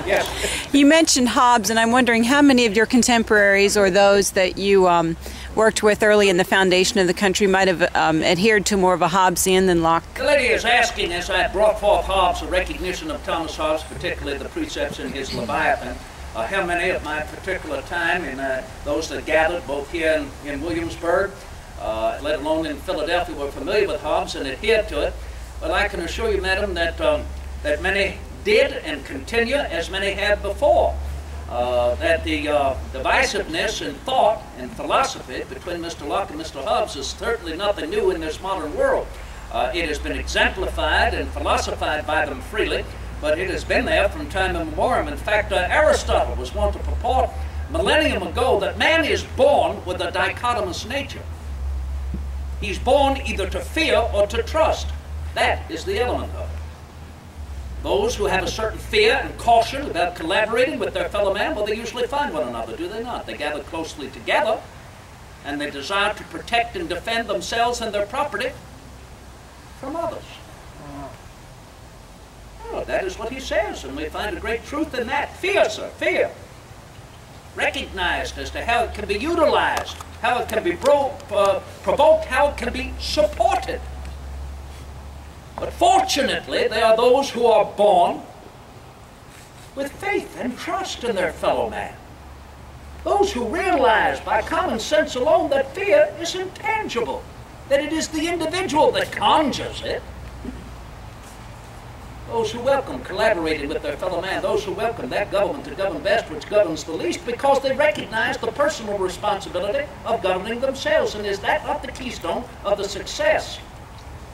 Yes. You mentioned Hobbes, and I'm wondering how many of your contemporaries or those that you worked with early in the foundation of the country might have adhered to more of a Hobbesian than Locke? The lady is asking, as I brought forth Hobbes, a recognition of Thomas Hobbes, particularly the precepts in his Leviathan, how many of my particular time, and those that gathered both here in Williamsburg, let alone in Philadelphia, were familiar with Hobbes and adhered to it. Well, I can assure you, madam, that that many did and continue, as many had before. That the divisiveness in thought and philosophy between Mr. Locke and Mr. Hobbes is certainly nothing new in this modern world. It has been exemplified and philosophized by them freely, but it has been there from time immemorial. In fact, Aristotle was wont to purport millennium ago that man is born with a dichotomous nature. He's born either to fear or to trust. That is the element of it. Those who have a certain fear and caution about collaborating with their fellow man, well, they usually find one another, do they not? They gather closely together, and they desire to protect and defend themselves and their property from others. Oh, that is what he says, and we find a great truth in that. Fear, sir, fear. Recognized as to how it can be utilized, how it can be provoked, how it can be supported. But fortunately, there are those who are born with faith and trust in their fellow man. Those who realize by common sense alone that fear is intangible, that it is the individual that conjures it. Those who welcome collaborating with their fellow man, those who welcome that government to govern best which governs the least, because they recognize the personal responsibility of governing themselves. And is that not the keystone of the success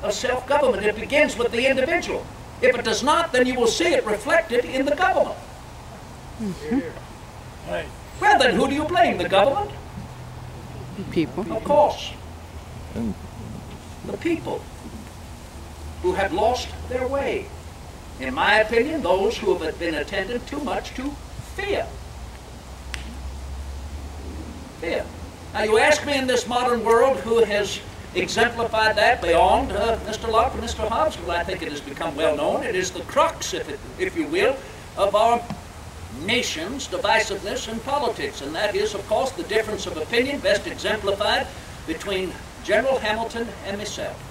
of self-government? It begins with the individual. If it does not, then you will see it reflected in the government. Right. Well, then who do you blame? The government? People. Of course. The people who have lost their way. In my opinion, those who have been attended too much to fear. Fear. Now you ask me in this modern world who has exemplified that beyond Mr. Locke and Mr. Hobbes. Well, I think it has become well known. It is the crux, if you will, of our nation's divisiveness in politics, and that is, of course, the difference of opinion best exemplified between General Hamilton and myself.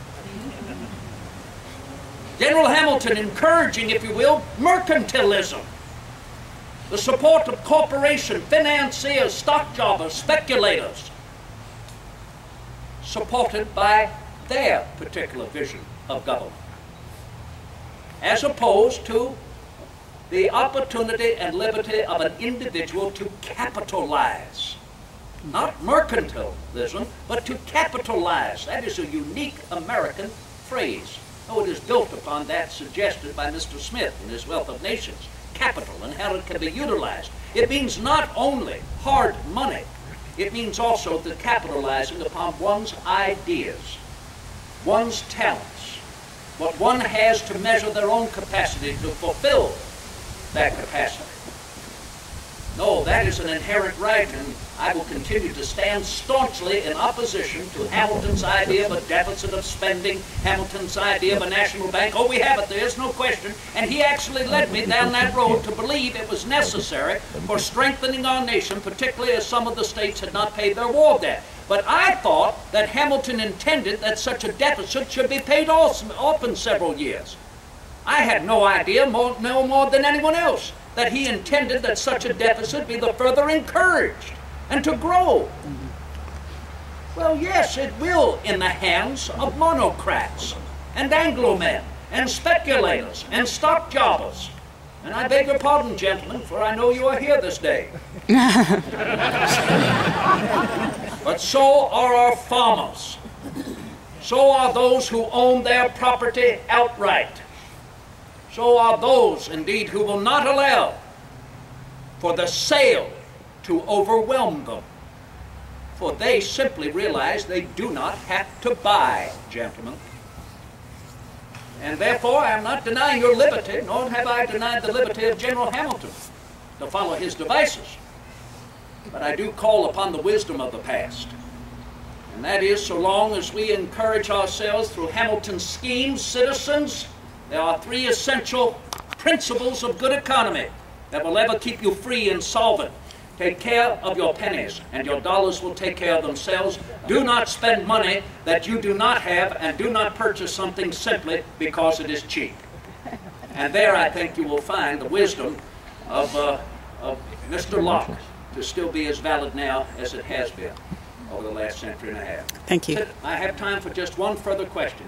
General Hamilton encouraging, if you will, mercantilism, the support of corporation, financiers, stock jobbers, speculators, supported by their particular vision of government, as opposed to the opportunity and liberty of an individual to capitalize. Not mercantilism, but to capitalize. That is a unique American phrase. Oh, it is built upon that suggested by Mr. Smith in his Wealth of Nations. Capital and how it can be utilized. It means not only hard money, it means also the capitalizing upon one's ideas, one's talents, what one has to measure their own capacity to fulfill that capacity. No, that is an inherent right, and I will continue to stand staunchly in opposition to Hamilton's idea of a deficit of spending, Hamilton's idea of a national bank. Oh, we have it, there is no question. And he actually led me down that road to believe it was necessary for strengthening our nation, particularly as some of the states had not paid their war debt. But I thought that Hamilton intended that such a deficit should be paid off in several years. I had no idea, no more than anyone else, that he intended that such a deficit be the further encouraged and to grow. Well, yes, it will in the hands of monocrats and Anglo-men and speculators and stock jobbers. And I beg your pardon, gentlemen, for I know you are here this day. But so are our farmers. So are those who own their property outright. So are those, indeed, who will not allow for the sale to overwhelm them. For they simply realize they do not have to buy, gentlemen. And therefore, I am not denying your liberty, nor have I denied the liberty of General Hamilton to follow his devices. But I do call upon the wisdom of the past. And that is, so long as we encourage ourselves through Hamilton's schemes, citizens, there are three essential principles of good economy that will ever keep you free and solvent. Take care of your pennies, and your dollars will take care of themselves. Do not spend money that you do not have, and do not purchase something simply because it is cheap. And there I think you will find the wisdom of Mr. Locke to still be as valid now as it has been over the last century and a half. Thank you. I have time for just one further question.